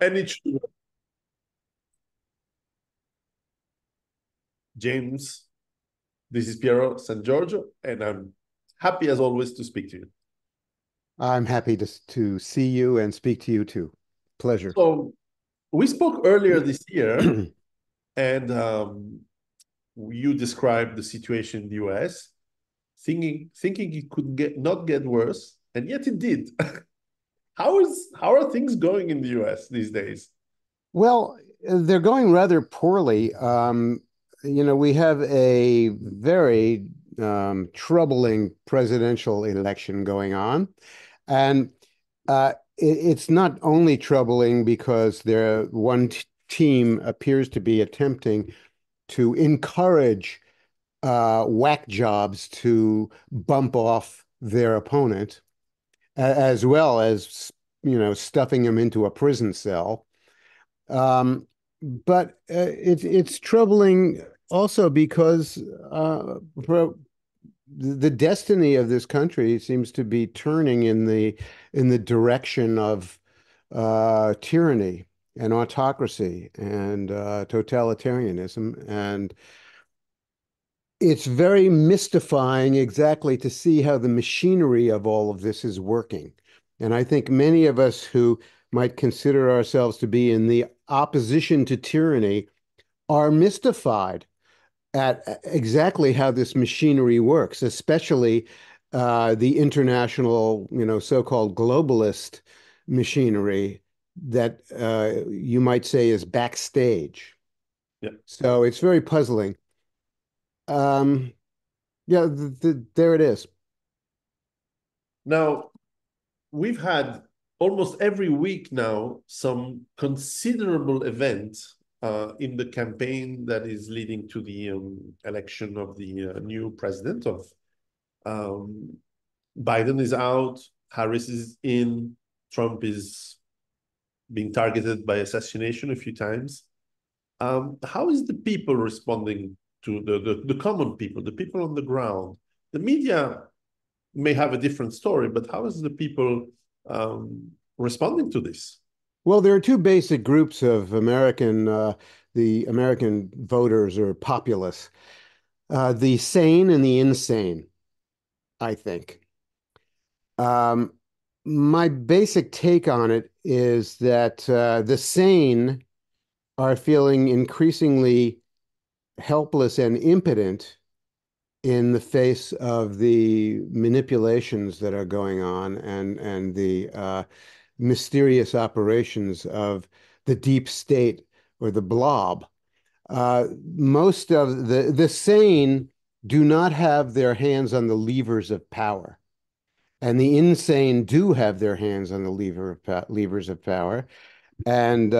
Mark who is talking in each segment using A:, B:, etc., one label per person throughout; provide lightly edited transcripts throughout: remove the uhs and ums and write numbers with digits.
A: And it's true. James, this is Piero San Giorgio, and I'm happy as always to speak to you.
B: I'm happy to see you and speak to you too. Pleasure.
A: So we spoke earlier this year, and you described the situation in the US, thinking it could not get worse, and yet it did. How are things going in the US these days?
B: Well, they're going rather poorly. We have a very troubling presidential election going on. And it's not only troubling because one team appears to be attempting to encourage whack jobs to bump off their opponent, as well as, stuffing them into a prison cell. But it's troubling also because the destiny of this country seems to be turning in the direction of tyranny and autocracy and totalitarianism, and it's very mystifying exactly to see how the machinery of all of this is working. And I think many of us who might consider ourselves to be in the opposition to tyranny are mystified at exactly how this machinery works, especially the international, so-called globalist machinery that you might say is backstage.
A: Yeah.
B: So it's very puzzling. Um, yeah, there it is.
A: Now, we've had almost every week now some considerable event in the campaign that is leading to the election of the new president of um, Biden is out, Harris is in, Trump is being targeted by assassination a few times. How is the people responding to the common people, the people on the ground? The media may have a different story, but how is the people responding to this?
B: Well, there are two basic groups of the American voters or populace, the sane and the insane, I think. Um, my basic take on it is that the sane are feeling increasingly helpless and impotent in the face of the manipulations that are going on and the mysterious operations of the deep state or the blob. Most of the sane do not have their hands on the levers of power, and the insane do have their hands on the levers of power. And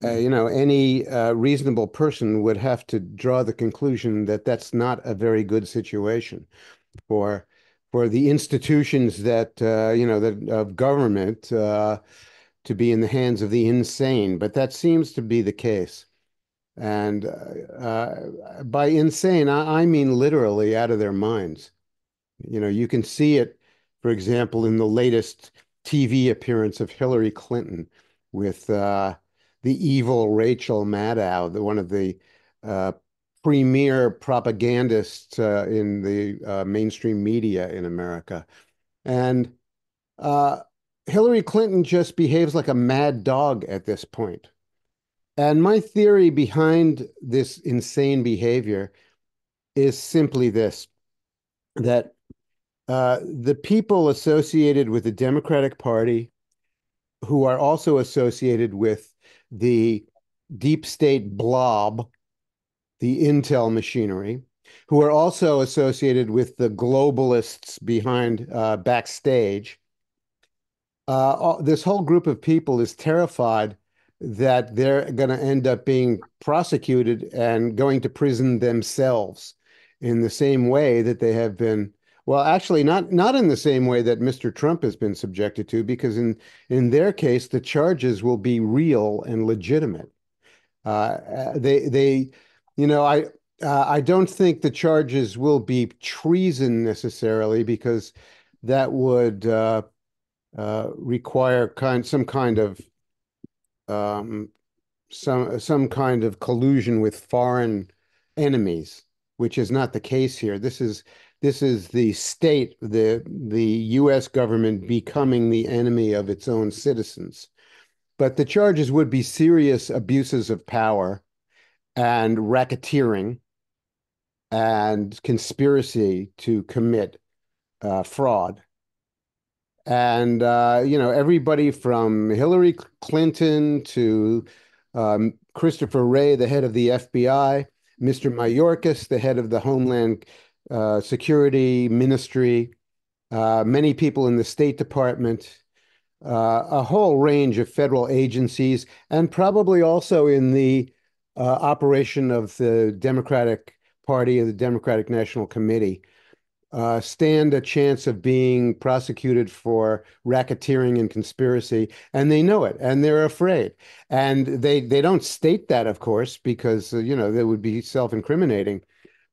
B: any reasonable person would have to draw the conclusion that that's not a very good situation for for the institutions that that of government to be in the hands of the insane. But that seems to be the case. And by insane, I mean literally out of their minds. You can see it, for example, in the latest TV appearance of Hillary Clinton with the evil Rachel Maddow, one of the uh, premier propagandists in the mainstream media in America. And uh, Hillary Clinton just behaves like a mad dog at this point. And my theory behind this insane behavior is simply this, that the people associated with the Democratic Party, who are also associated with the deep state blob, the intel machinery, who are also associated with the globalists behind backstage, this whole group of people is terrified that they're going to end up being prosecuted and going to prison themselves in the same way that they have been. Well, actually, not in the same way that Mr. Trump has been subjected to, because in their case, the charges will be real and legitimate. They, I don't think the charges will be treason necessarily, because that would require some kind of um, some kind of collusion with foreign enemies, which is not the case here. This is the state, the U.S. government becoming the enemy of its own citizens. But the charges would be serious abuses of power and racketeering and conspiracy to commit fraud. And everybody from Hillary Clinton to Christopher Wray, the head of the FBI, Mr. Mayorkas, the head of the Homeland Security Ministry, many people in the State Department, a whole range of federal agencies, and probably also in the operation of the Democratic Party of the Democratic National Committee stand a chance of being prosecuted for racketeering and conspiracy, and they know it, and they're afraid. And they don't state that, of course, because that would be self-incriminating.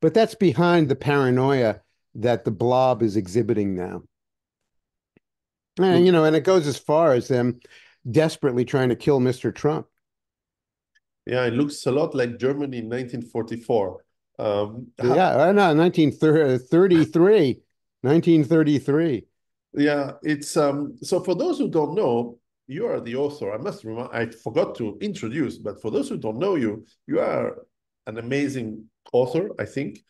B: But that's behind the paranoia that the blob is exhibiting now. And and it goes as far as them desperately trying to kill Mr. Trump.
A: Yeah, it looks a lot like Germany in 1944.
B: Yeah, no, 1933, 1933.
A: Yeah, it's so for those who don't know, you are the author. I must remind, I forgot to introduce, but for those who don't know you, you are an amazing author, I think.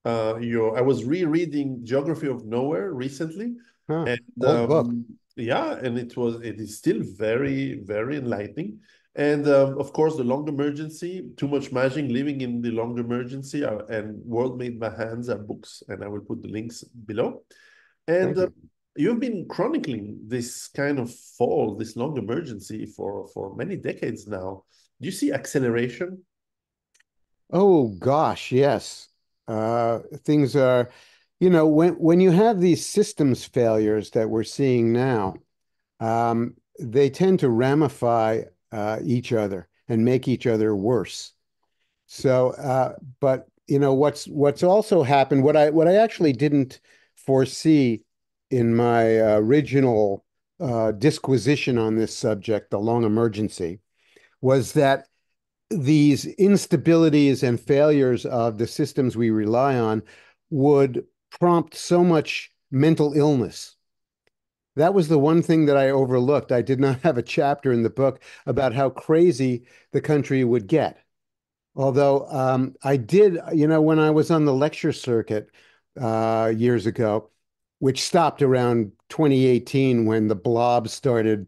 A: I was rereading Geography of Nowhere recently,
B: Huh,
A: and
B: old book.
A: yeah, and it is still very, very enlightening. And of course, the long emergency, Too Much Magic, Living in the Long Emergency, and World Made by Hands are books, and I will put the links below. And
B: Thank you.
A: you've been chronicling this kind of fall, this long emergency for many decades now. Do you see acceleration?
B: Oh gosh, yes. Things are, when you have these systems failures that we're seeing now, they tend to ramify each other and make each other worse. So, but what's also happened, what I actually didn't foresee in my original disquisition on this subject, the long emergency, was that these instabilities and failures of the systems we rely on would prompt so much mental illness. That was the one thing that I overlooked. I did not have a chapter in the book about how crazy the country would get. Although I did, when I was on the lecture circuit years ago, which stopped around 2018 when the blob started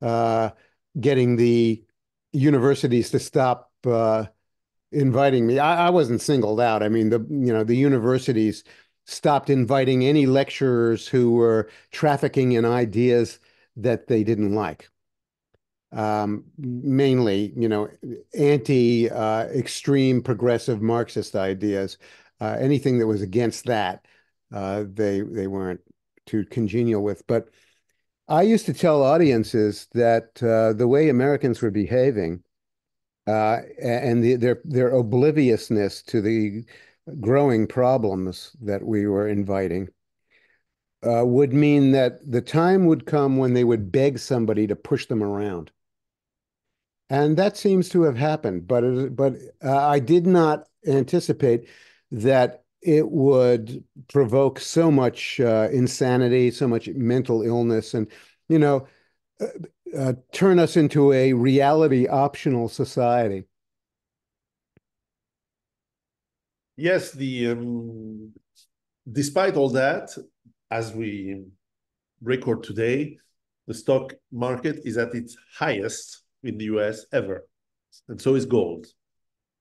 B: uh, getting the universities to stop inviting me. I wasn't singled out. I mean, the universities stopped inviting any lecturers who were trafficking in ideas that they didn't like. Mainly, anti extreme progressive Marxist ideas. Anything that was against that, they weren't too congenial with. But I used to tell audiences that the way Americans were behaving and their obliviousness to the growing problems that we were inviting would mean that the time would come when they would beg somebody to push them around. And that seems to have happened, but I did not anticipate that it would provoke so much insanity, so much mental illness, and you know, uh, turn us into a reality optional society.
A: Yes, the despite all that, as we record today, the stock market is at its highest in the US ever, and so is gold.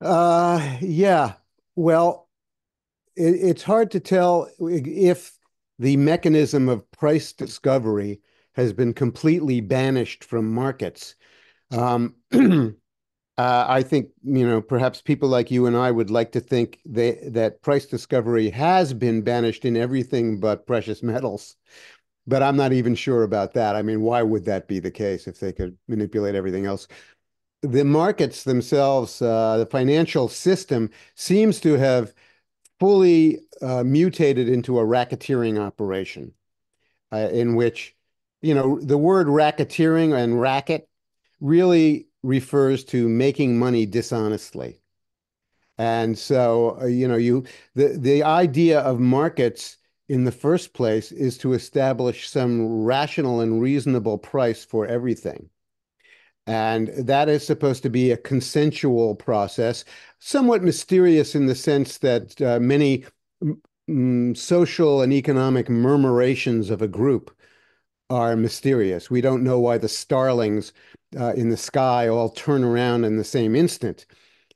B: Yeah. Well, it's hard to tell if the mechanism of price discovery has been completely banished from markets. Um, I think, perhaps people like you and I would like to think that price discovery has been banished in everything but precious metals. But I'm not even sure about that. I mean, why would that be the case if they could manipulate everything else? The markets themselves, the financial system seems to have fully mutated into a racketeering operation in which, the word racketeering and racket really refers to making money dishonestly. And so, the idea of markets in the first place is to establish some rational and reasonable price for everything. And that is supposed to be a consensual process, somewhat mysterious in the sense that many social and economic murmurations of a group are mysterious. We don't know why the starlings in the sky all turn around in the same instant.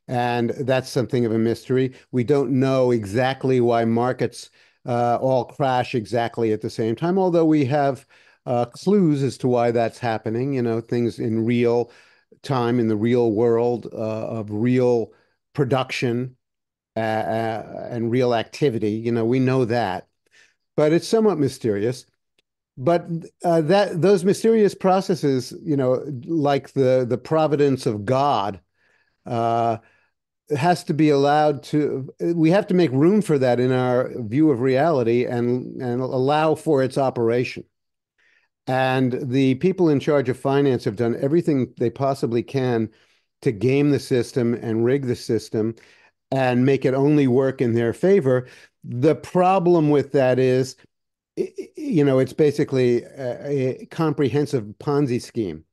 B: And that's something of a mystery. We don't know exactly why markets all crash exactly at the same time, although we have clues as to why that's happening, things in real time, in the real world of real production and real activity. We know that, but it's somewhat mysterious. But that those mysterious processes, like the providence of God, uh, has to be allowed to, we have to make room for that in our view of reality and allow for its operation. And the people in charge of finance have done everything they possibly can to game the system and rig the system and make it only work in their favor. The problem with that is, it's basically a comprehensive Ponzi scheme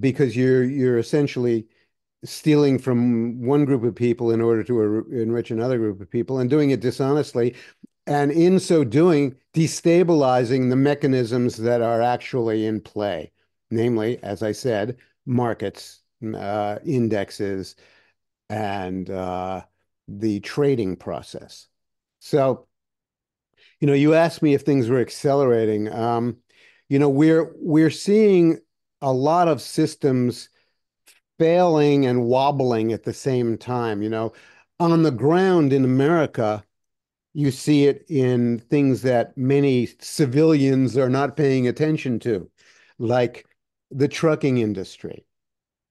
B: because you're essentially stealing from one group of people in order to enrich another group of people and doing it dishonestly. And in so doing, destabilizing the mechanisms that are actually in play, namely, as I said, markets, indexes, and the trading process. So, you asked me if things were accelerating. We're seeing a lot of systems failing and wobbling at the same time. On the ground in America, you see it in things that many civilians are not paying attention to, like the trucking industry.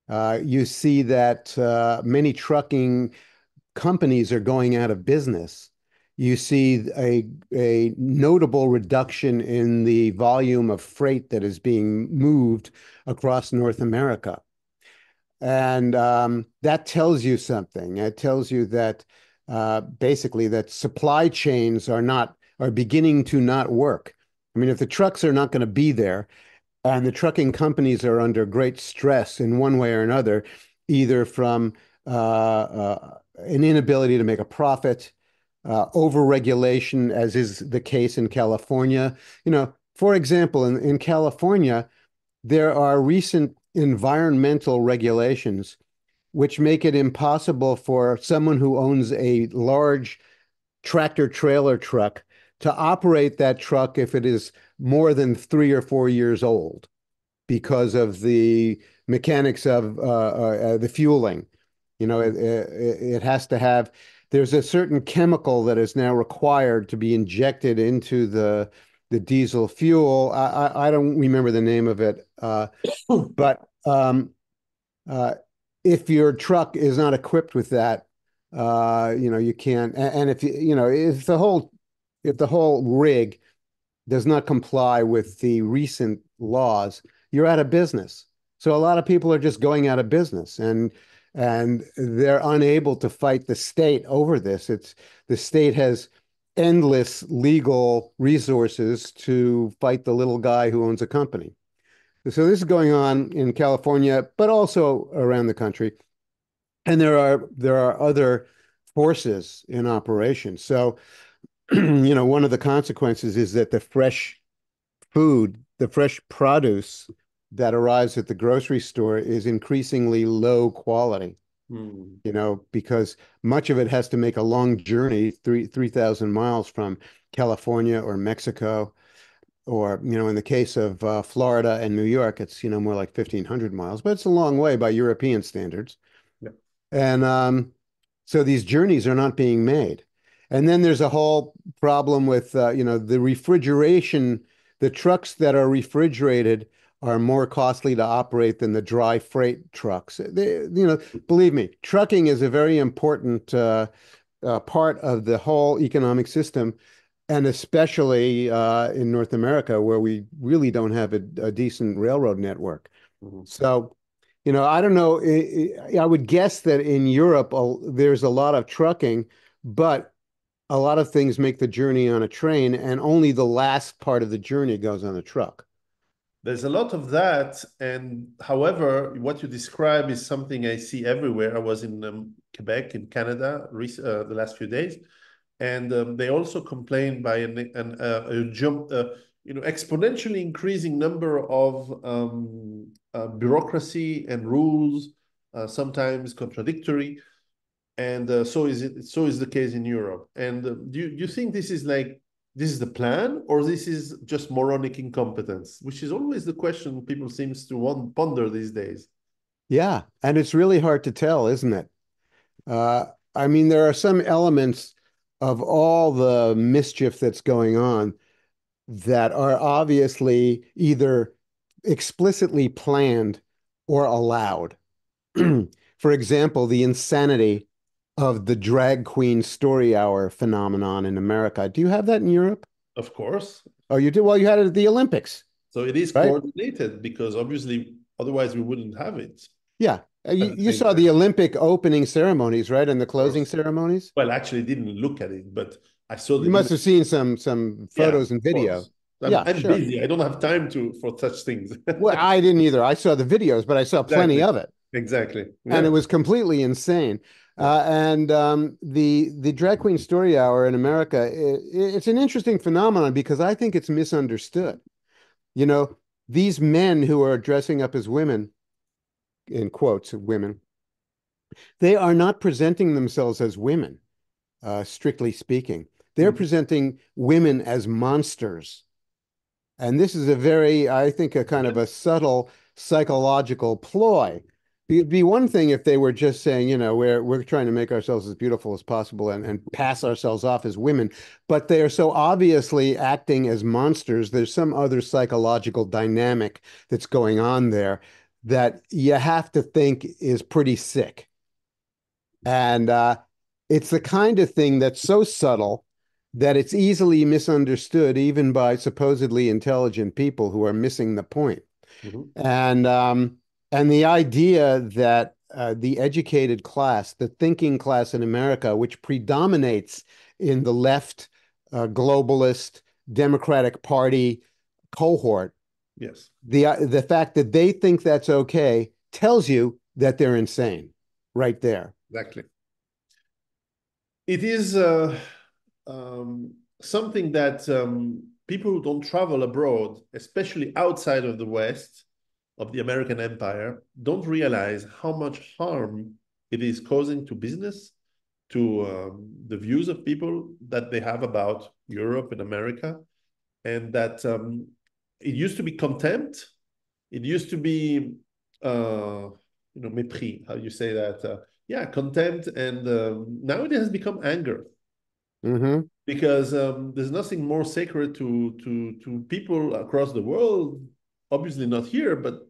B: You see that many trucking companies are going out of business. You see a notable reduction in the volume of freight that is being moved across North America. And that tells you something. It tells you that basically that supply chains are beginning to not work. I mean, if the trucks are not going to be there, and the trucking companies are under great stress in one way or another, either from an inability to make a profit, overregulation, as is the case in California. For example, in California, there are recent environmental regulations which make it impossible for someone who owns a large tractor trailer truck to operate that truck if it is more than 3 or 4 years old because of the mechanics of the fueling. It has to have, there's a certain chemical that is now required to be injected into the diesel fuel. I don't remember the name of it, but uh, if your truck is not equipped with that, you can't. And if if the whole rig does not comply with the recent laws, you're out of business. So a lot of people are just going out of business, and they're unable to fight the state over this. The state has endless legal resources to fight the little guy who owns a company. So this is going on in California, but also around the country. And there are other forces in operation. So, one of the consequences is that the fresh produce that arrives at the grocery store is increasingly low quality,
A: Hmm.
B: because much of it has to make a long journey, 3,000 miles from California or Mexico, or, in the case of Florida and New York, it's, more like 1,500 miles, but it's a long way by European standards.
A: Yeah.
B: And so these journeys are not being made. And then there's a whole problem with, the refrigeration. The trucks that are refrigerated are more costly to operate than the dry freight trucks. Believe me, trucking is a very important part of the whole economic system, and especially in North America, where we really don't have a decent railroad network.
A: Mhm.
B: So I don't know. I would guess that in Europe, there's a lot of trucking, but a lot of things make the journey on a train, and only the last part of the journey goes on a truck.
A: There's a lot of that, and however, what you describe is something I see everywhere. I was in Quebec, in Canada, the last few days, and they also complain by a jump, exponentially increasing number of bureaucracy and rules, sometimes contradictory, and so is it. So is the case in Europe. And do you think this is the plan, or this is just moronic incompetence, which is always the question people seems to ponder these days.
B: Yeah, and it's really hard to tell, isn't it? Uh, I mean, there are some elements of all the mischief that's going on that are obviously either explicitly planned or allowed. For example, the insanity of the drag queen story hour phenomenon in America. Do you have that in Europe?
A: Of course.
B: Oh, you do? Well, you had it at the Olympics,
A: So it is
B: right?
A: coordinated because obviously otherwise we wouldn't have it
B: Yeah.
A: at
B: You,
A: the
B: you
A: same
B: saw the
A: time.
B: Olympic opening ceremonies, right? And the
A: Of
B: closing
A: course.
B: ceremonies.
A: Well, actually didn't look at it, but I saw the
B: You must
A: image.
B: have seen some
A: Yeah,
B: photos and
A: of
B: video.
A: course.
B: Yeah,
A: I'm
B: sure.
A: busy. I don't have time to for such things.
B: Well, I didn't either. I saw the videos, but I saw plenty
A: Exactly.
B: of it,
A: Exactly.
B: and it
A: Yeah.
B: was completely insane.
A: Yeah.
B: And the drag queen story hour in America, it's an interesting phenomenon because I think it's misunderstood. You know, these men who are dressing up as women, in quotes, women, they are not presenting themselves as women, strictly speaking. They're
A: Mhm.
B: presenting women as monsters. And this is a very, I think, a kind of a subtle psychological ploy. It'd be one thing if they were just saying, we're trying to make ourselves as beautiful as possible and pass ourselves off as women, but they are so obviously acting as monsters. There's some other psychological dynamic that's going on there that you have to think is pretty sick. And it's the kind of thing that's so subtle that it's easily misunderstood, even by supposedly intelligent people who are missing the point.
A: Mhm.
B: And and the idea that the educated class, the thinking class in America, which predominates in the left, globalist, Democratic Party cohort,
A: Yes.
B: the fact that they think that's okay tells you that they're insane, right there.
A: Exactly. It is something that people who don't travel abroad, especially outside of the West, of the American empire, don't realize how much harm it is causing to business, to the views of people that they have about Europe and America, and that it used to be contempt, it used to be mépris, how you say that? Yeah, contempt, and now it has become anger
B: Hmm.
A: because there's nothing more sacred to people across the world, obviously not here, but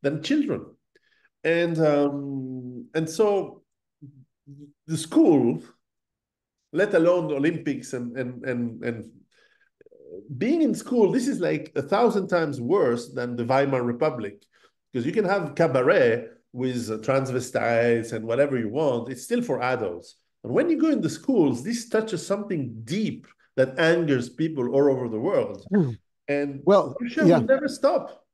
A: than children. And so the school, let alone the Olympics and being in school, this is like 1,000 times worse than the Weimar Republic, because you can have cabaret with transvestites and whatever you want. It's still for adults. And when you go in the schools, this touches something deep that angers people all over the world. And
B: Well,
A: Russia will
B: yeah,
A: never stop.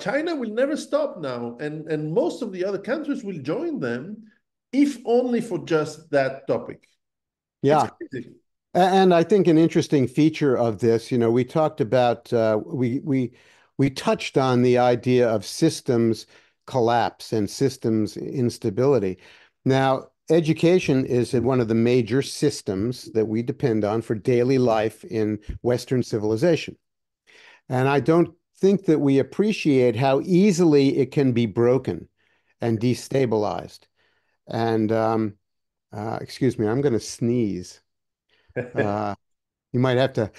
A: China will never stop now, and most of the other countries will join them, if only for just that topic. It's
B: yeah.
A: crazy.
B: And I think an interesting feature of this, we talked about we touched on the idea of systems collapse and systems instability. Now, education is one of the major systems that we depend on for daily life in Western civilization. And I don't think that we appreciate how easily it can be broken and destabilized. And excuse me, I'm going to sneeze. Uh, you might have to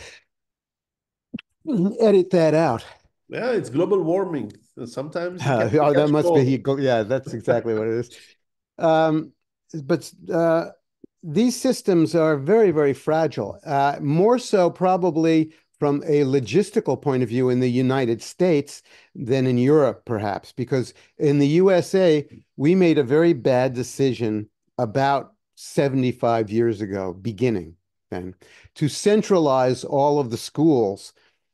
B: edit that out.
A: Yeah, it's global warming. Sometimes it can
B: Oh, that
A: catch
B: must be,
A: cold.
B: yeah, that's exactly what it is. Um, but these systems are very, very fragile, more so probably from a logistical point of view in the United States than in Europe, perhaps, because in the USA, we made a very bad decision about 75 years ago, beginning then, to centralize all of the schools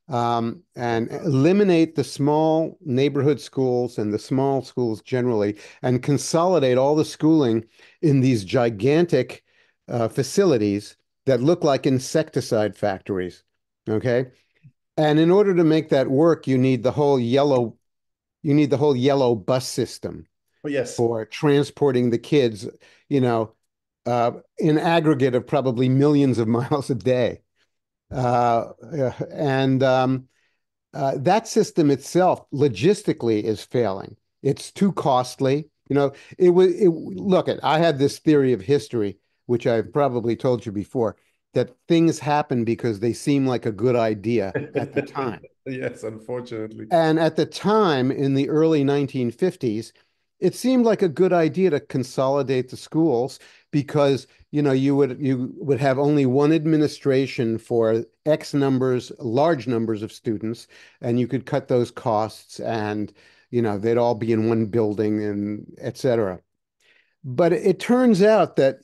B: and eliminate the small neighborhood schools and the small schools generally, and consolidate all the schooling in these gigantic facilities that look like insecticide factories. Okay. And in order to make that work, you need the whole yellow bus system
A: Oh, yes.
B: for transporting the kids, you know, in aggregate of probably millions of miles a day. And that system itself logistically is failing. It's too costly. Look, I had this theory of history, which I've probably told you before, that things happen because they seem like a good idea at the time.
A: Yes, unfortunately.
B: And at the time, in the early 1950s, it seemed like a good idea to consolidate the schools because, you would have only one administration for X numbers, large numbers of students, and you could cut those costs and, they'd all be in one building and et cetera. But it turns out that,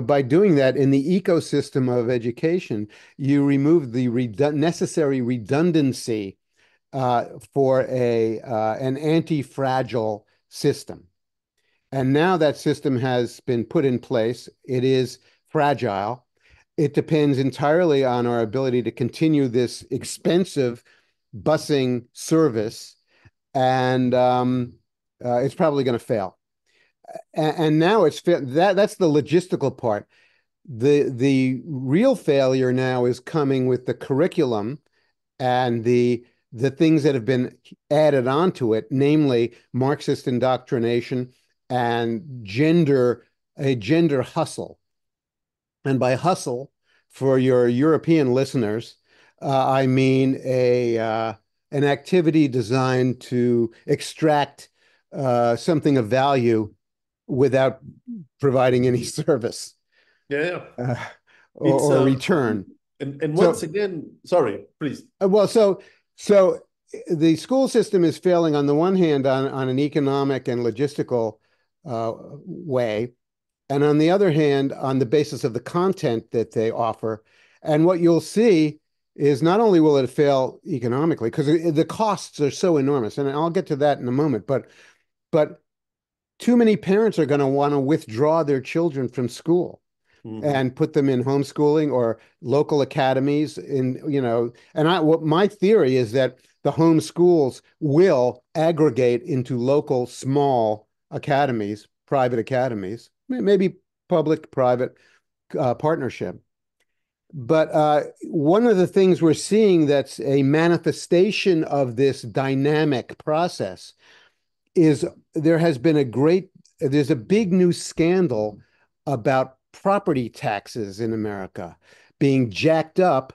B: by doing that in the ecosystem of education, you remove the necessary redundancy for an anti-fragile system. And now that system has been put in place. It is fragile. It depends entirely on our ability to continue this expensive busing service, and it's probably going to fail. And now that's the logistical part. The real failure now is coming with the curriculum and the things that have been added onto it, namely Marxist indoctrination and a gender hustle. And by hustle, for your European listeners, I mean an activity designed to extract something of value without providing any service
A: Yeah, yeah.
B: uh,
A: It's
B: or return.
A: and once
B: So
A: again, sorry, please.
B: Well, so the school system is failing on the one hand on an economic and logistical way, and on the other hand, on the basis of the content that they offer. And what you'll see is not only will it fail economically, because the costs are so enormous, and I'll get to that in a moment, but too many parents are going to want to withdraw their children from school
A: Mhm.
B: and put them in homeschooling or local academies what my theory is that the home schools will aggregate into local small academies, private academies, maybe public private partnership. But one of the things we're seeing that's a manifestation of this dynamic process is there's a big new scandal about property taxes in America being jacked up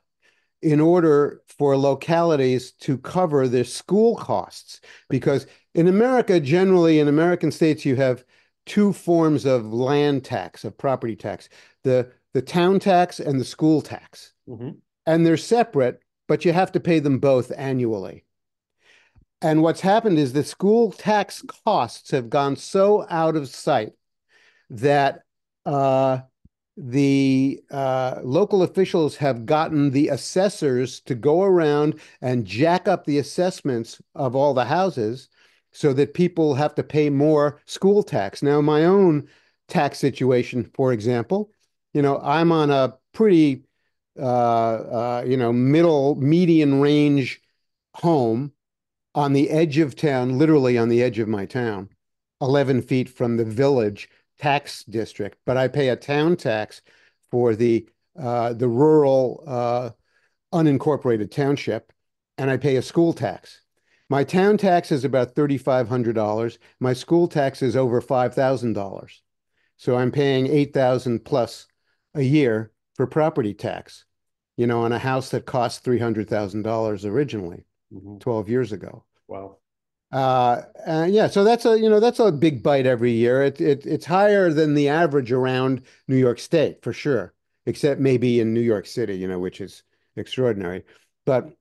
B: in order for localities to cover their school costs. Because in America, generally in American states, you have two forms of land tax, of property tax, the town tax and the school tax.
A: Mhm.
B: And they're separate, but you have to pay them both annually. And what's happened is the school tax costs have gone so out of sight that the local officials have gotten the assessors to go around and jack up the assessments of all the houses so that people have to pay more school tax. Now, my own tax situation, for example, I'm on a pretty, middle median range home on the edge of town, literally on the edge of my town, 11 feet from the village tax district, but I pay a town tax for the rural unincorporated township, and I pay a school tax. My town tax is about $3,500. My school tax is over $5,000. So I'm paying 8,000 plus a year for property tax, on a house that cost $300,000 originally,
A: Mhm.
B: 12 years ago.
A: Wow.
B: Yeah, so that's a big bite every year. It's higher than the average around New York State for sure, except maybe in New York City, which is extraordinary. But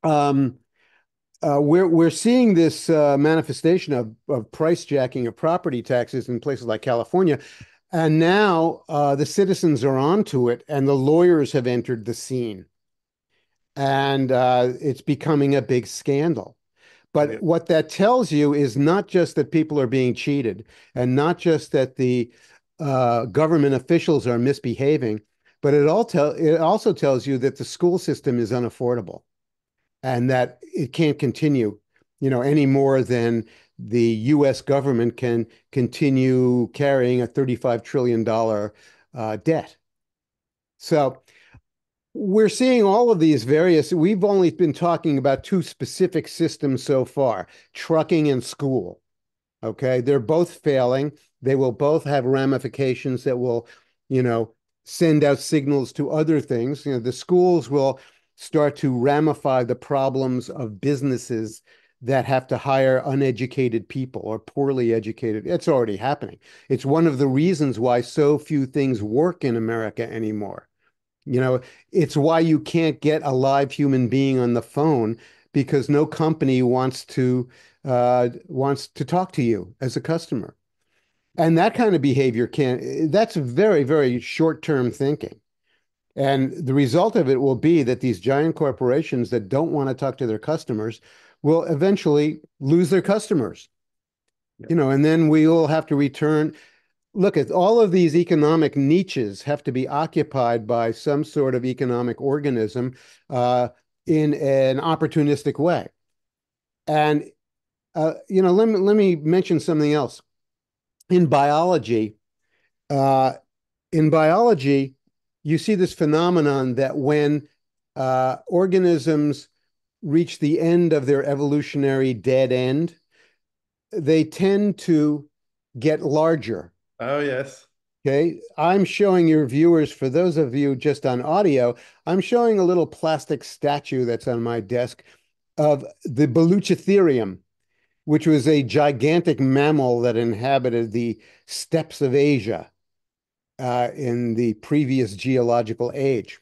B: Um, we're seeing this manifestation of price jacking of property taxes in places like California, and now the citizens are onto it, and the lawyers have entered the scene, and it's becoming a big scandal.
A: Yeah.
B: But what that tells you is not just that people are being cheated, and not just that the government officials are misbehaving, but it also tells you that the school system is unaffordable and that it can't continue, any more than the U.S. government can continue carrying a $35 trillion debt. So we're seeing all of these various, we've only been talking about two specific systems so far, trucking and school. Okay. They're both failing. They will both have ramifications that will, you know, send out signals to other things. The schools will start to ramify the problems of businesses that have to hire uneducated people or poorly educated. It's already happening. It's one of the reasons why so few things work in America anymore. You know, it's why you can't get a live human being on the phone because no company wants to talk to you as a customer. And that kind of behavior that's very, very short-term thinking. And the result of it will be that these giant corporations that don't want to talk to their customers will eventually lose their customers.
A: Yeah.
B: And then we will have to return. Look, at all of these economic niches have to be occupied by some sort of economic organism uh, in an opportunistic way. And let me mention something else. In biology, uh, in biology, you see this phenomenon that when organisms reach the end of their evolutionary dead end, they tend to get larger.
A: Oh, yes.
B: Okay, I'm showing your viewers, for those of you just on audio, I'm showing a little plastic statue that's on my desk of the Baluchitherium, which was a gigantic mammal that inhabited the steppes of Asia in the previous geological age.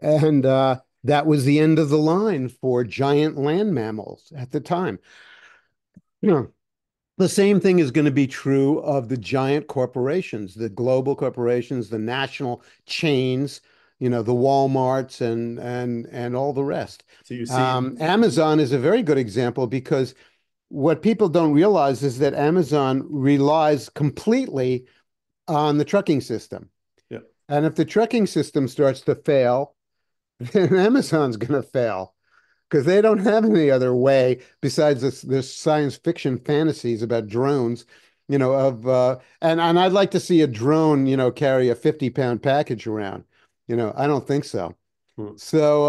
B: And that was the end of the line for giant land mammals at the time. You know, the same thing is going to be true of the giant corporations, the global corporations, the national chains, the Walmarts and all the rest.
A: So you see,
B: Amazon is a very good example because what people don't realize is that Amazon relies completely on the trucking system.
A: yeah.
B: And if the trucking system starts to fail, then Amazon's going to fail because they don't have any other way besides this science fiction fantasies about drones, and I'd like to see a drone, carry a 50-pound package around. I don't think so.
A: Hmm.
B: So,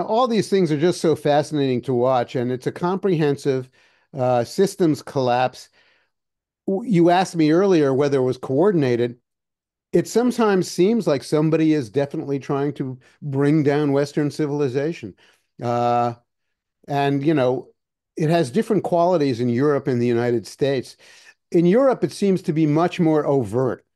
B: all these things are just so fascinating to watch, and it's a comprehensive systems collapse. You asked me earlier whether it was coordinated. It sometimes seems like somebody is definitely trying to bring down Western civilization. Uh, and, it has different qualities in Europe and the United States. In Europe, it seems to be much more overt,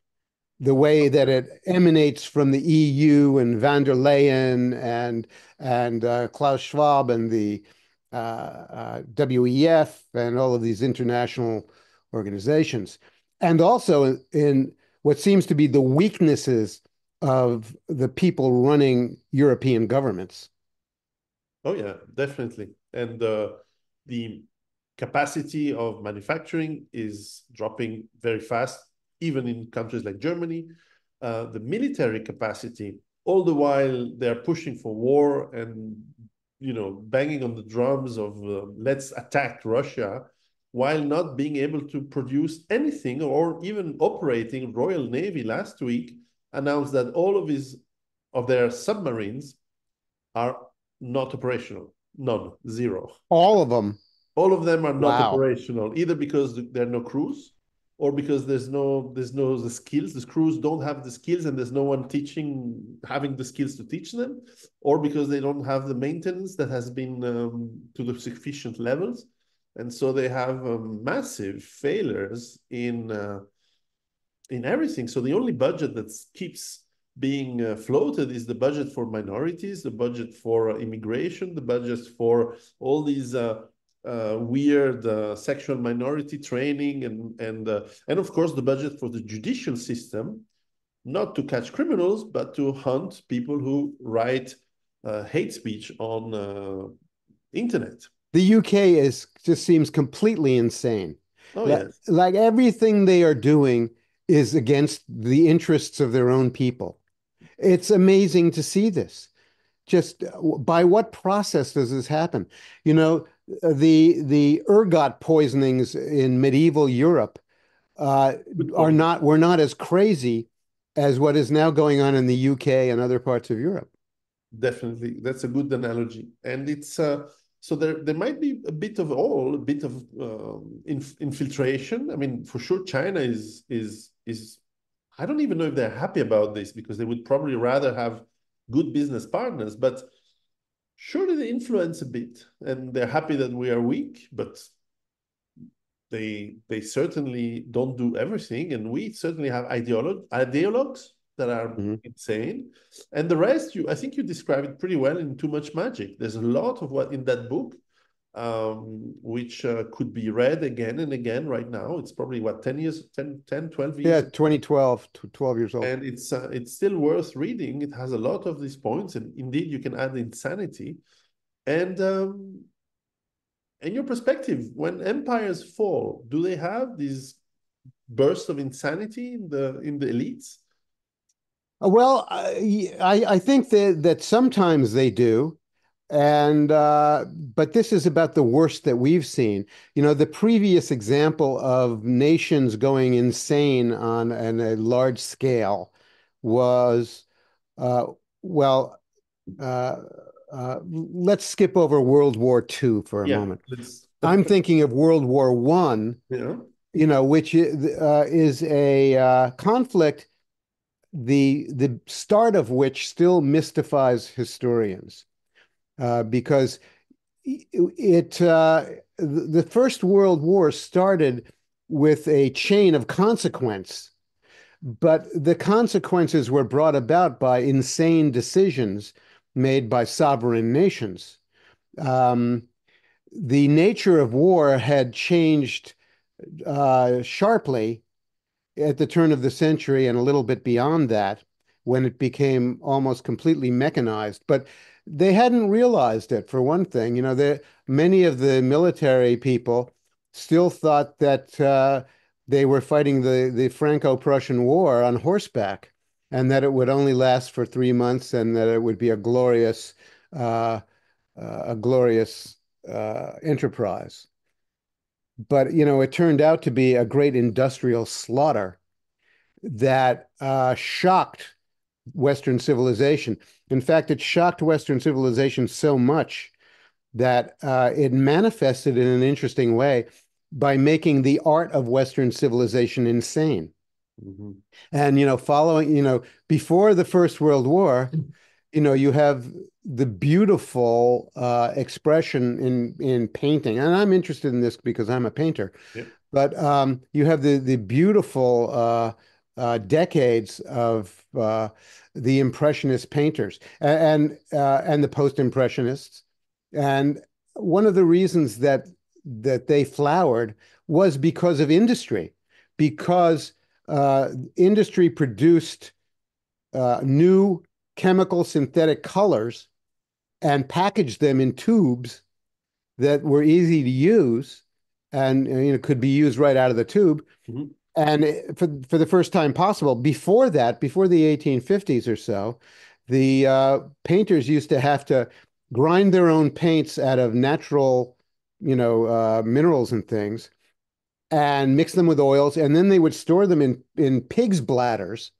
B: the way that it emanates from the EU and van der Leyen and Klaus Schwab and the WEF and all of these international organizations. And also in what seems to be the weaknesses of the people running European governments.
A: Oh, yeah, definitely. And the capacity of manufacturing is dropping very fast, even in countries like Germany. The military capacity, all the while they're pushing for war and banging on the drums of let's attack Russia, while not being able to produce anything or even operating. Royal Navy last week announced that all of their submarines are not operational. None, zero.
B: All of them.
A: All of them are not
B: Wow.
A: operational, either because there are no crews or because there's no the skills. The crews don't have the skills and there's no one having the skills to teach them, or because they don't have the maintenance that has been to the sufficient levels. And so they have massive failures in everything. So the only budget that keeps being floated is the budget for minorities, the budget for immigration, the budget for all these weird sexual minority training, and of course the budget for the judicial system, not to catch criminals, but to hunt people who write hate speech on internet.
B: The UK is just seems completely insane.
A: Oh yes,
B: Like everything they are doing is against the interests of their own people. It's amazing to see this. Just by what process does this happen? You know, the ergot poisonings in medieval Europe
A: good
B: are
A: point.
B: not were not as crazy as what is now going on in the UK and other parts of Europe.
A: Definitely, that's a good analogy, and it's so there might be a bit of all, a bit of infiltration. I mean, for sure, China is. I don't even know if they're happy about this because they would probably rather have good business partners, but surely they influence a bit, and they're happy that we are weak, but they certainly don't do everything, and we certainly have ideologues that are
B: Mhm.
A: insane, and the rest I think you describe it pretty well in Too Much Magic. There's a lot of what in that book which could be read again and again right now. It's probably what 10 years 12
B: Yeah,
A: years,
B: 2012, 12 years old.
A: and it's still worth reading. It has a lot of these points, and indeed you can add insanity, and your perspective, when empires fall, do they have these bursts of insanity in the elites?
B: Well, I think that sometimes they do, and but this is about the worst that we've seen. You know, the previous example of nations going insane on a large scale was uh, well, uh, let's skip over World War II for a
A: Yeah,
B: moment.
A: let's
B: I'm thinking of World War One,
A: yeah.
B: you know, which is a conflict the start of which still mystifies historians because the First World War started with a chain of consequence, but the consequences were brought about by insane decisions made by sovereign nations. Um, the nature of war had changed sharply at the turn of the century and a little bit beyond that, when it became almost completely mechanized. But they hadn't realized it, for one thing. You know, many of the military people still thought that they were fighting the Franco-Prussian War on horseback, and that it would only last for 3 months, and that it would be uh, a glorious enterprise. But you know, it turned out to be a great industrial slaughter that shocked Western civilization. In fact, it shocked Western civilization so much that it manifested in an interesting way by making the art of Western civilization insane.
A: Mhm.
B: And, you know, before the First World War, you know, you have the beautiful expression in painting. And I'm interested in this because I'm a painter.
A: Yeah.
B: But you have the beautiful decades of the Impressionist painters and the post-Impressionists. And one of the reasons that they flowered was because of industry, because industry produced new chemical synthetic colors and packaged them in tubes that were easy to use and you know could be used right out of the tube.
A: Mhm.
B: And for the first time possible, before that, before the 1850s or so, the painters used to have to grind their own paints out of natural, you know, minerals and things, and mix them with oils, and then they would store them in pigs' bladders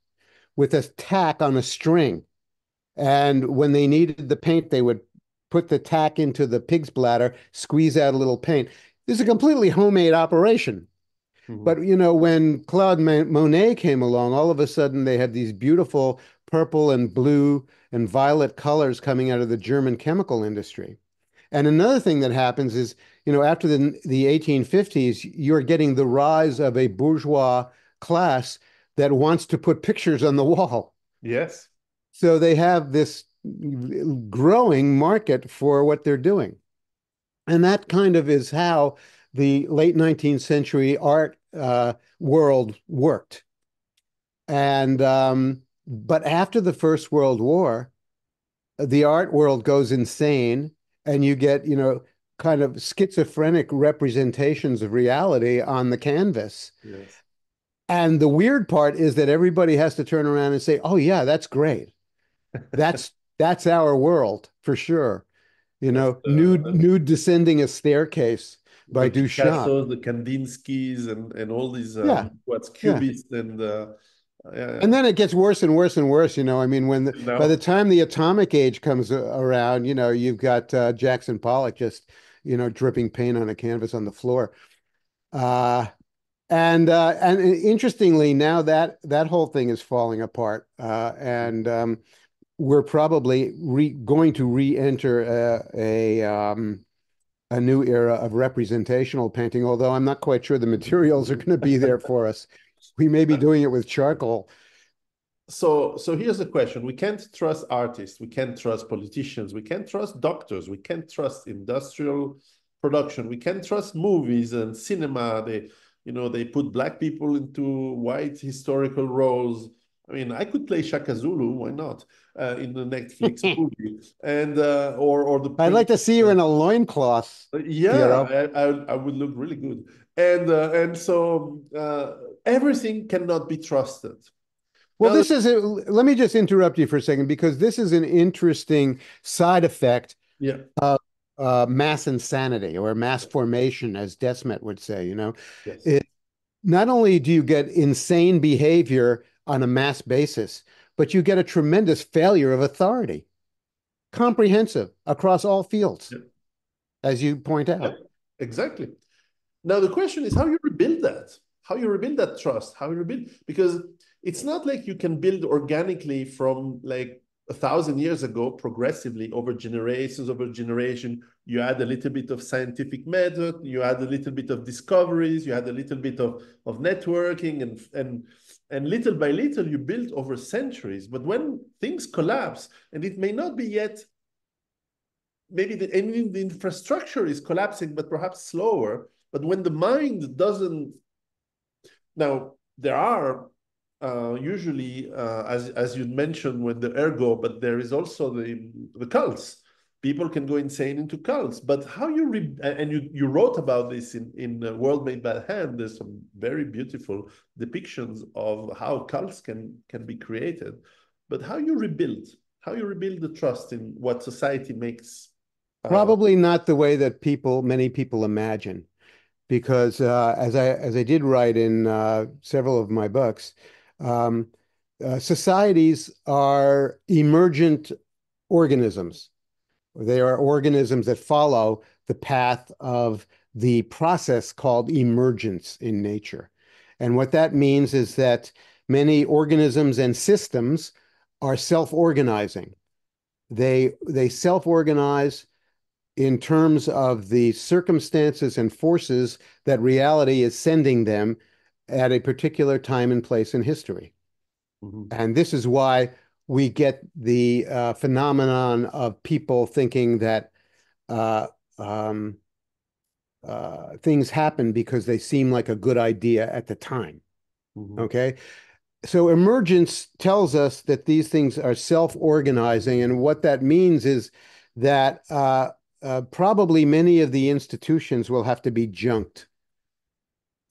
B: with a tack on a string. And when they needed the paint, they would put the tack into the pig's bladder, squeeze out a little paint. This is a completely homemade operation.
A: Mhm.
B: But you know, when Claude Monet came along, all of a sudden they had these beautiful purple and blue and violet colors coming out of the German chemical industry. And another thing that happens is, you know, after the 1850s, you're getting the rise of a bourgeois class that wants to put pictures on the wall.
A: Yes.
B: So they have this growing market for what they're doing. And that kind of is how the late 19th century art world worked. And but after the First World War, the art world goes insane, and you get, kind of schizophrenic representations of reality on the canvas.
A: Yes.
B: And the weird part is that everybody has to turn around and say, "Oh yeah, that's great. That's our world for sure."
A: That's
B: Nude descending a staircase by
A: the
B: Duchamp.
A: Picassos, the Kandinskis, and all these
B: Yeah,
A: what's
B: yeah.
A: Cubists and yeah,
B: And
A: yeah.
B: then it gets worse and worse and worse. I mean, by the
A: Now,
B: time the atomic age comes around, you've got Jackson Pollock just, dripping paint on a canvas on the floor. Uh, and interestingly, now that whole thing is falling apart, and we're probably going to re-enter a new era of representational painting. Although I'm not quite sure the materials are going to be there for us. We may be doing it with charcoal.
A: so here's the question. We can't trust artists, we can't trust politicians, we can't trust doctors, we can't trust industrial production, we can't trust movies and cinema. They put black people into white historical roles. I mean, I could play Shaka Zulu, why not, in the Netflix movie, and or the
B: I'd
A: prince.
B: like to see you in a loincloth,
A: Yeah,
B: Piero.
A: I would look really good, and so everything cannot be trusted.
B: Well,
A: Now,
B: let me just interrupt you for a second because this is an interesting side effect
A: yeah,
B: of mass insanity or mass formation, as Desmet would say,
A: yes,
B: It, not only do you get insane behavior on a mass basis, but you get a tremendous failure of authority, comprehensive across all fields,
A: yeah,
B: as you point
A: yeah,
B: out.
A: exactly. Now the question is how you rebuild that, how you rebuild that trust, how you rebuild, because it's not like you can build organically from like 1,000 years ago, progressively over generation. You add a little bit of scientific method, you add a little bit of discoveries, you add a little bit of networking, and little by little you build over centuries. But when things collapse, and it may not be yet, maybe the infrastructure is collapsing, but perhaps slower. But when the mind doesn't, now there are usually, as you mentioned, when the ergo, but there is also the cults. People can go insane into cults. But how and you wrote about this in World Made by Hand. There's some very beautiful depictions of how cults can be created. But how you rebuild the trust in what society makes. Uh,
B: Probably not the way that many people imagine, because as I did write in several of my books, um, societies are emergent organisms. They are organisms that follow the path of the process called emergence in nature. And what that means is that many organisms and systems are self-organizing. They self-organize in terms of the circumstances and forces that reality is sending them at a particular time and place in history.
A: mhm,
B: And this is why we get the phenomenon of people thinking that uh, um, things happen because they seem like a good idea at the time.
A: mhm,
B: Okay. So emergence tells us that these things are self-organizing, and what that means is that probably many of the institutions will have to be junked,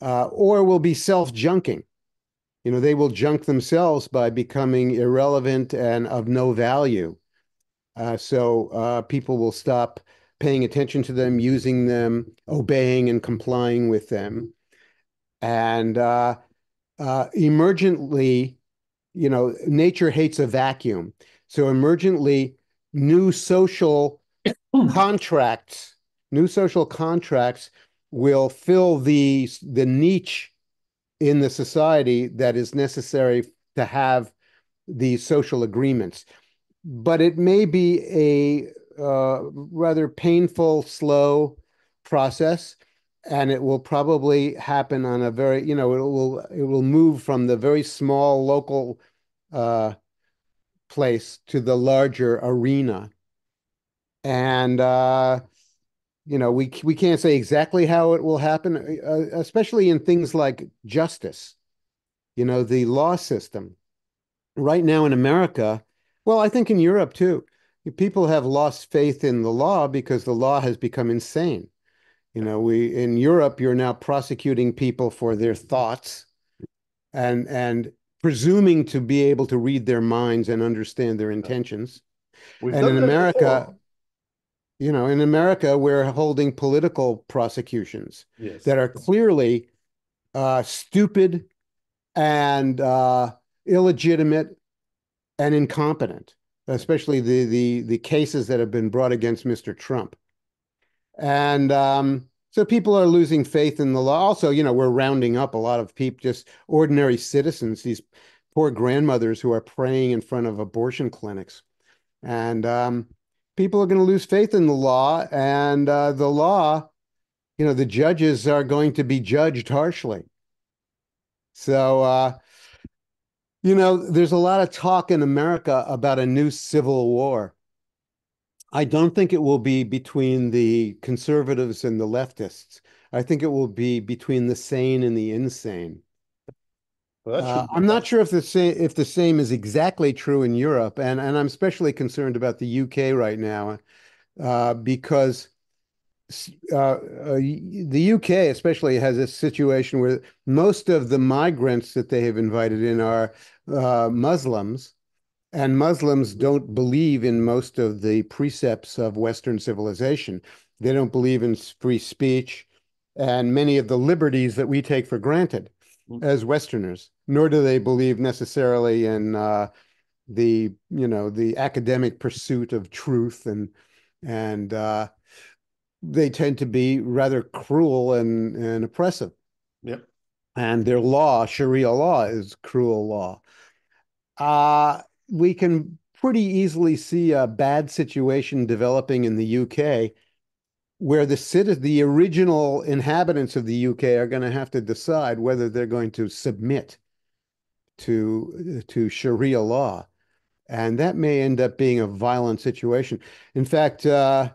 B: or will be self-junking. They will junk themselves by becoming irrelevant and of no value. So people will stop paying attention to them, using them, obeying and complying with them. And emergently, nature hates a vacuum. So emergently, new social contracts, new social contracts will fill the niche in the society that is necessary to have these social agreements. But it may be a rather painful, slow process, and it will probably happen on a very, it will move from the very small local uh, place to the larger arena. And we can't say exactly how it will happen, especially in things like justice, the law system. Right now in America, well, I think in Europe too, people have lost faith in the law because the law has become insane. We in Europe, you're now prosecuting people for their thoughts and presuming to be able to read their minds and understand their intentions.
A: We've
B: And
A: done that before.
B: In America, we're holding political prosecutions
A: Yes.
B: that are clearly stupid and illegitimate and incompetent, especially the cases that have been brought against Mr. Trump. And so people are losing faith in the law. Also, we're rounding up a lot of people, just ordinary citizens, these poor grandmothers who are praying in front of abortion clinics. And people are going to lose faith in the law. And the law, the judges are going to be judged harshly. So, there's a lot of talk in America about a new civil war. I don't think it will be between the conservatives and the leftists. I think it will be between the sane and the insane.
A: Well, that should be
B: I'm not
A: fun.
B: sure if the same is exactly true in Europe, and I'm especially concerned about the UK right now, because the UK especially has a situation where most of the migrants that they have invited in are Muslims. And Muslims don't believe in most of the precepts of Western civilization. They don't believe in free speech and many of the liberties that we take for granted as Westerners, nor do they believe necessarily in the academic pursuit of truth and they tend to be rather cruel and oppressive.
A: Yep.
B: And their law, Sharia law, is cruel law. We can pretty easily see a bad situation developing in the UK where the original inhabitants of the UK are going to have to decide whether they're going to submit to Sharia law. And that may end up being a violent situation. In fact, um,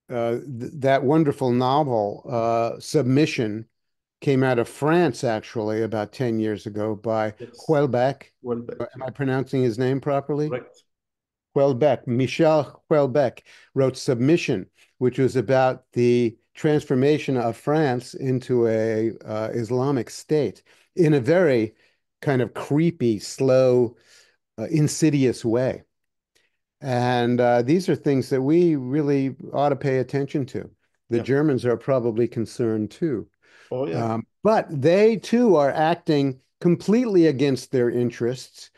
B: that wonderful novel, Submission, came out of France actually about 10 years ago by
A: Yes.
B: Houellebecq.
A: Well back.
B: Am I pronouncing his name properly?
A: Correct.
B: Houellebecq, Michel Houellebecq wrote Submission, which was about the transformation of France into a Islamic state in a very kind of creepy, slow, insidious way. And these are things that we really ought to pay attention to. The
A: Yeah.
B: Germans are probably concerned too.
A: Oh, yeah.
B: But they too are acting completely against their interests.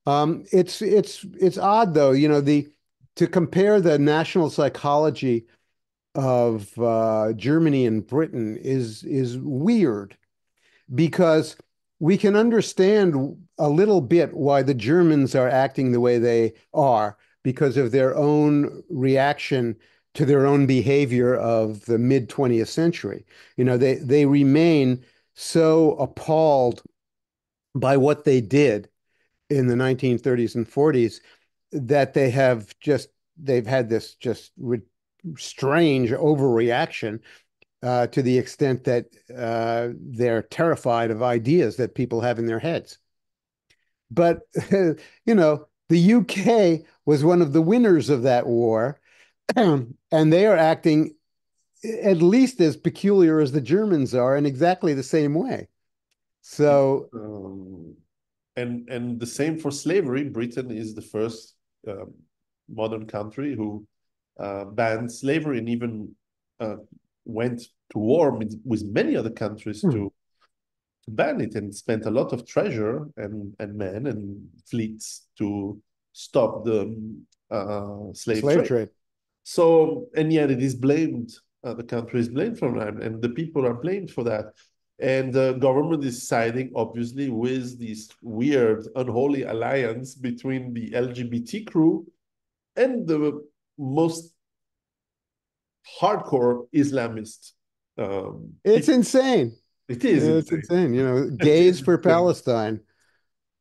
B: It's odd though, to compare the national psychology of Germany and Britain is weird because we can understand a little bit why the Germans are acting the way they are because of their own reaction to their own behavior of the mid 20th century. They remain so appalled by what they did in the 1930s and 40s that they've had this just strange overreaction to the extent that they're terrified of ideas that people have in their heads. But the UK was one of the winners of that war, and they are acting at least as peculiar as the Germans are in exactly the same way. So
A: Um, and the same for slavery. Britain is the first modern country who banned slavery and even uh, went to war with many other countries to ban it and spent a lot of treasure and men and fleets to stop the slave
B: slave
A: trade.
B: trade.
A: So, and yet it is blamed, the country is blamed for that, and the people are blamed for that. And the government is siding, obviously, with this weird, unholy alliance between the LGBT crew and the most hardcore Islamist
B: It's
A: people.
B: insane.
A: It is
B: It's
A: insane.
B: insane.
A: It
B: Gays
A: is
B: for
A: insane.
B: Palestine.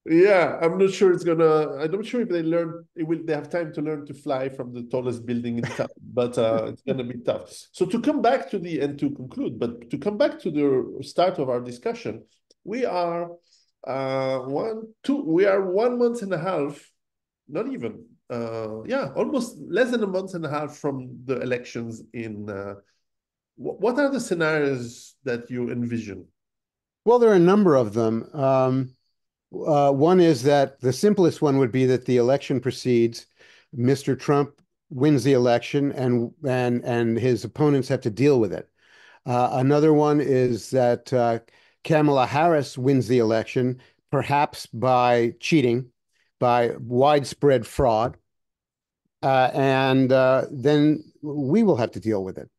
A: Yeah, I'm not sure it's gonna. I'm not sure if they learn. It will. They have time to learn to fly from the tallest building in town, but it's gonna be tough. So to come back to the and to conclude, but to come back to the start of our discussion, we are we are 1 month and a half, not even. Yeah, almost less than a month and a half from the elections in. What are the scenarios that you envision?
B: Well, there are a number of them. One is that the simplest one would be that the election proceeds, Mr. Trump wins the election, and his opponents have to deal with it. Another one is that Kamala Harris wins the election, perhaps by cheating, by widespread fraud, and then we will have to deal with it.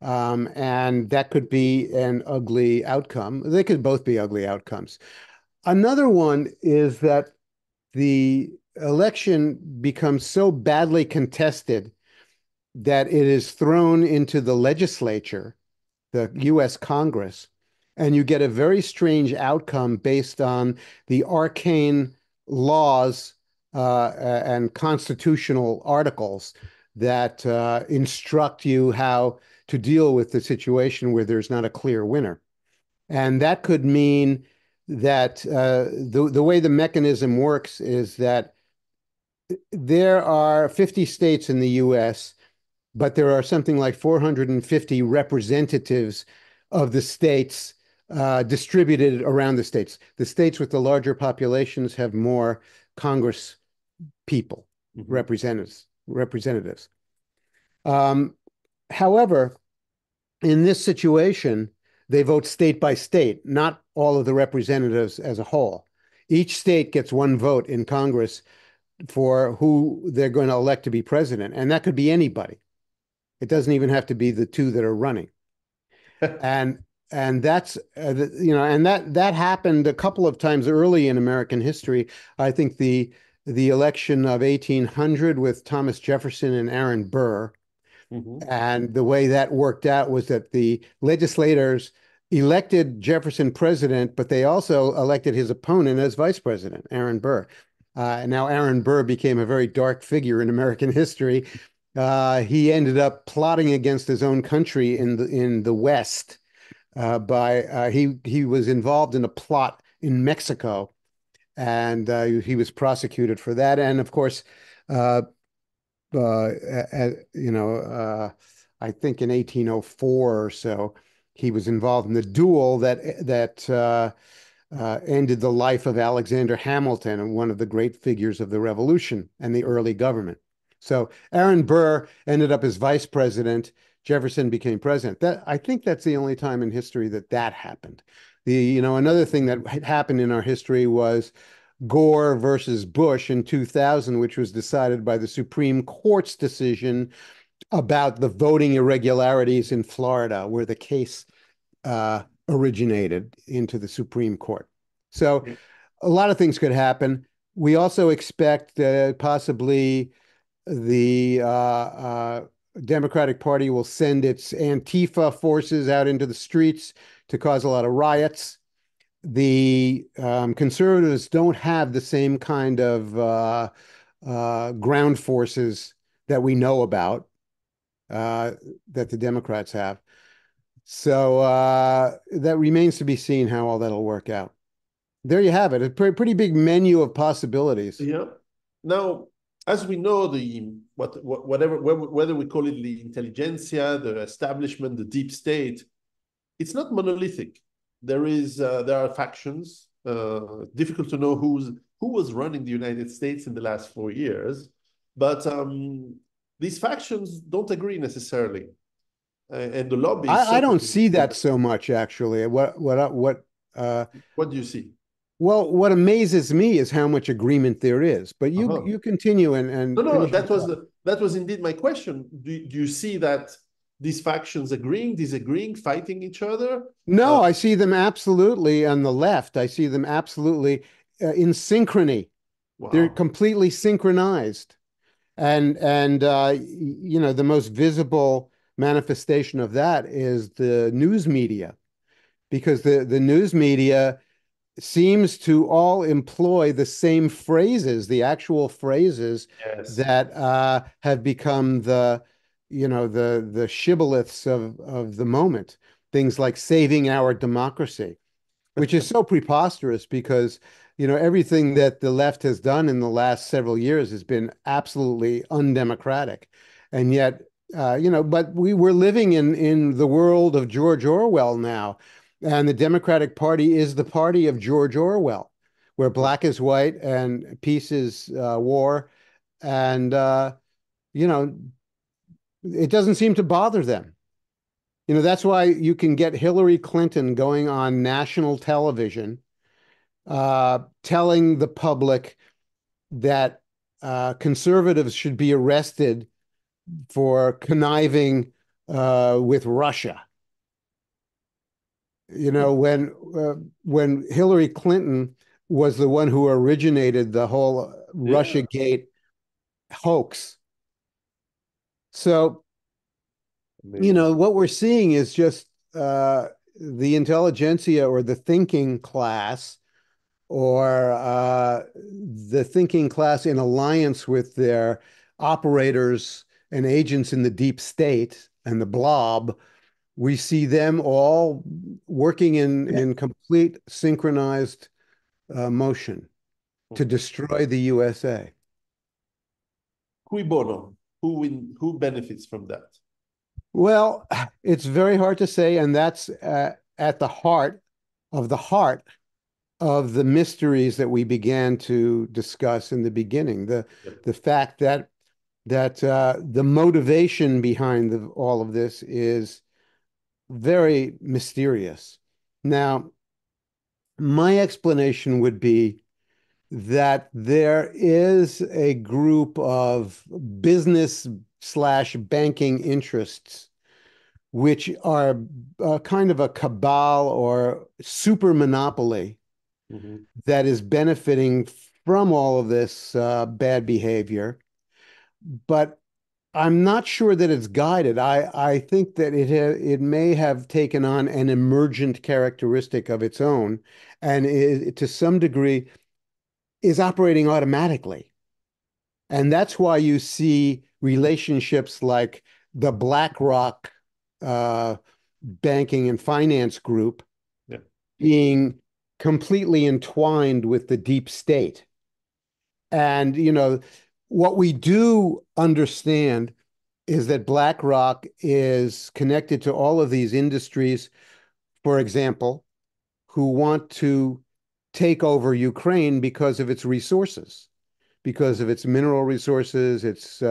B: And that could be an ugly outcome. They could both be ugly outcomes. Another one is that the election becomes so badly contested that it is thrown into the legislature, the US Congress, and you get a very strange outcome based on the arcane laws and constitutional articles that instruct you how to deal with the situation where there's not a clear winner. And that could mean that the way the mechanism works is that there are 50 states in the US, but there are something like 450 representatives of the states distributed around the states. The states with the larger populations have more Congress people,
A: Mhm.
B: representatives. Um, However, in this situation, they vote state by state, not all of the representatives as a whole. Each state gets one vote in Congress for who they're going to elect to be president, and that could be anybody. It doesn't even have to be the two that are running. And that's and that happened a couple of times early in American history. I think the election of 1800 with Thomas Jefferson and Aaron Burr,
A: Mhm.
B: and the way that worked out was that the legislators elected Jefferson president, but they also elected his opponent as vice president, Aaron Burr. And now Aaron Burr became a very dark figure in American history. He ended up plotting against his own country in the West. By he was involved in a plot in Mexico, and he was prosecuted for that. And of course, uh, you know, I think in 1804 or so, he was involved in the duel that ended the life of Alexander Hamilton, and one of the great figures of the Revolution and the early government. So Aaron Burr ended up as vice president. Jefferson became president. That I think that's the only time in history that that happened. Another thing that happened in our history was Gore versus Bush in 2000, which was decided by the Supreme Court's decision about the voting irregularities in Florida, where the case originated into the Supreme Court. So a lot of things could happen. We also expect possibly the Democratic Party will send its Antifa forces out into the streets to cause a lot of riots. The conservatives don't have the same kind of ground forces that we know about uh, that the Democrats have. So that remains to be seen how all that'll work out. There you have it, a pretty big menu of possibilities.
A: Yeah. Now, as we know, whatever whether we call it the intelligentsia, the establishment, the deep state, it's not monolithic. There are factions. Difficult to know who was running the United States in the last 4 years, but these factions don't agree necessarily, and the lobbies
B: I don't
A: certainly.
B: see that so much, actually. Uh,
A: What do you see?
B: well, what amazes me is how much agreement there is. But
A: Uh-huh.
B: you continue
A: No,
B: and
A: no,
B: finish your thought.
A: that was indeed my question. Do you see that these factions agreeing, disagreeing, fighting each other?
B: No, I see them absolutely on the left. I see them absolutely in synchrony. They're
A: Wow.
B: completely synchronized. And the most visible manifestation of that is the news media, because the news media seems to all employ the same phrases, the actual phrases
A: Yes.
B: that have become the shibboleths of the moment. Things like saving our democracy, which is so preposterous because, everything that the left has done in the last several years has been absolutely undemocratic. And yet, but we were living in the world of George Orwell now, and the Democratic Party is the party of George Orwell, where black is white and peace is war, and you know, it doesn't seem to bother them. That's why you can get Hillary Clinton going on national television telling the public that conservatives should be arrested for conniving with Russia. When Hillary Clinton was the one who originated the whole
A: Yeah.
B: Russiagate hoax. So,
A: Amazing.
B: what we're seeing is just the intelligentsia or the thinking class or the thinking class in alliance with their operators and agents in the deep state and the blob, we see them all working in complete synchronized motion to
A: Mhm.
B: destroy the USA.
A: Cui bono? Who benefits from that?
B: Well, it's very hard to say, and that's at the heart of the mysteries that we began to discuss in the beginning. The
A: Yep.
B: the fact that the motivation behind all of this is very mysterious. Now, my explanation would be that there is a group of business slash banking interests which are kind of a cabal or super monopoly
A: Mhm.
B: that is benefiting from all of this bad behavior. But I'm not sure that it's guided. I think that it may have taken on an emergent characteristic of its own, and to some degree is operating automatically. And that's why you see relationships like the BlackRock uh, banking and finance group
A: Yeah.
B: being completely entwined with the deep state. And, what we do understand is that BlackRock is connected to all of these industries, for example, who want to take over Ukraine because of its resources, because of its mineral resources, its,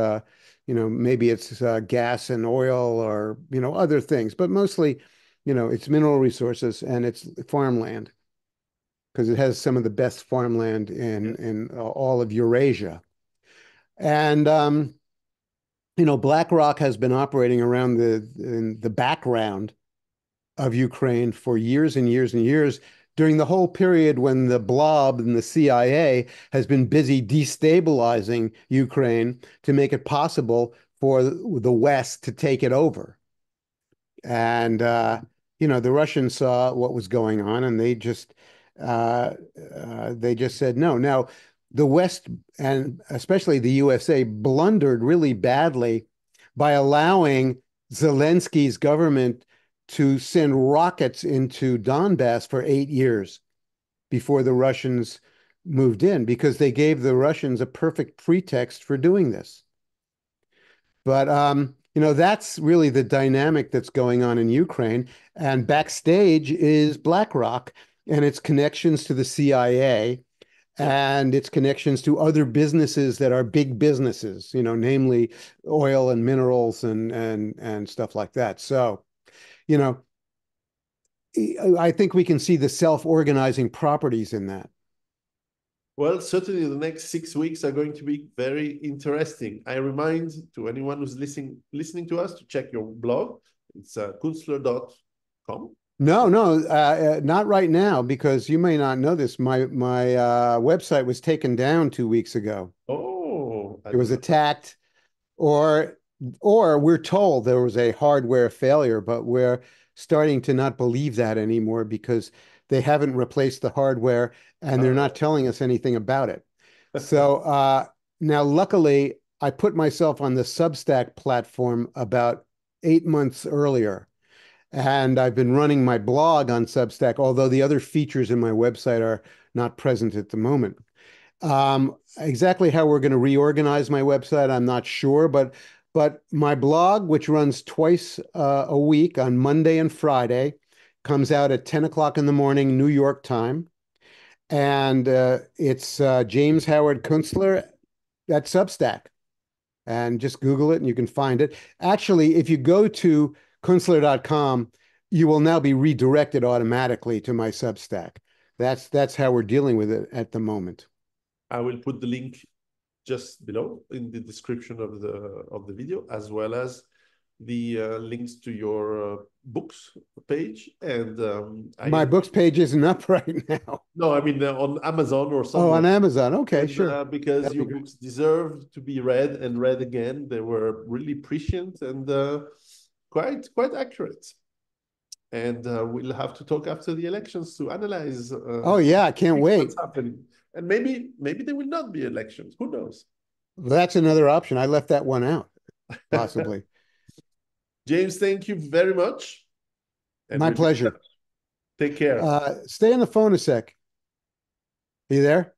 B: maybe it's gas and oil or, other things, but mostly, it's mineral resources and it's farmland because it has some of the best farmland
A: Yeah.
B: in all of Eurasia. And BlackRock has been operating around in the background of Ukraine for years and years and years during the whole period when the blob and the CIA has been busy destabilizing Ukraine to make it possible for the West to take it over. And the Russians saw what was going on, and they just said no. Now, the West and especially the USA blundered really badly by allowing Zelensky's government to send rockets into Donbass for 8 years before the Russians moved in, because they gave the Russians a perfect pretext for doing this. But that's really the dynamic that's going on in Ukraine. And backstage is BlackRock and its connections to the CIA
A: Yeah.
B: and its connections to other businesses that are big businesses, namely oil and minerals and stuff like that. So, you know, I think we can see the self-organizing properties in that.
A: Well, certainly the next 6 weeks are going to be very interesting. I remind to anyone who's listening to us to check your blog. It's kunstler.com.
B: No, no, not right now, because you may not know this. My website was taken down 2 weeks ago.
A: Oh, I
B: It was
A: did not.
B: attacked, or or we're told there was a hardware failure, but we're starting to not believe that anymore because they haven't replaced the hardware, and they're not
A: Oh,
B: telling us anything about it. So now, luckily, I put myself on the Substack platform about 8 months earlier. And I've been running my blog on Substack, although the other features in my website are not present at the moment. Exactly how we're going to reorganize my website, I'm not sure, but my blog, which runs twice a week on Monday and Friday, comes out at 10 o'clock in the morning, New York time. And it's James Howard Kunstler at Substack. And just Google it and you can find it. Actually, if you go to kunstler.com, you will now be redirected automatically to my Substack. That's how we're dealing with it at the moment.
A: I will put the link just below in the description of the video, as well as the links to your books page. And I
B: My books
A: encourage,
B: page isn't up right now.
A: no, I mean on Amazon or
B: Oh,
A: somewhere.
B: on Amazon. Okay,
A: And
B: sure.
A: because
B: That'd be
A: your
B: great.
A: books deserve to be read and read again, they were really prescient and quite accurate. And we'll have to talk after the elections to analyze
B: Oh yeah, I can't
A: what's
B: wait.
A: happening. And maybe there will not be elections. Who knows?
B: That's another option. I left that one out, possibly.
A: James, thank you very much, and
B: My
A: we'll be in
B: pleasure.
A: touch. Take care.
B: Stay on the phone a sec. Are you there?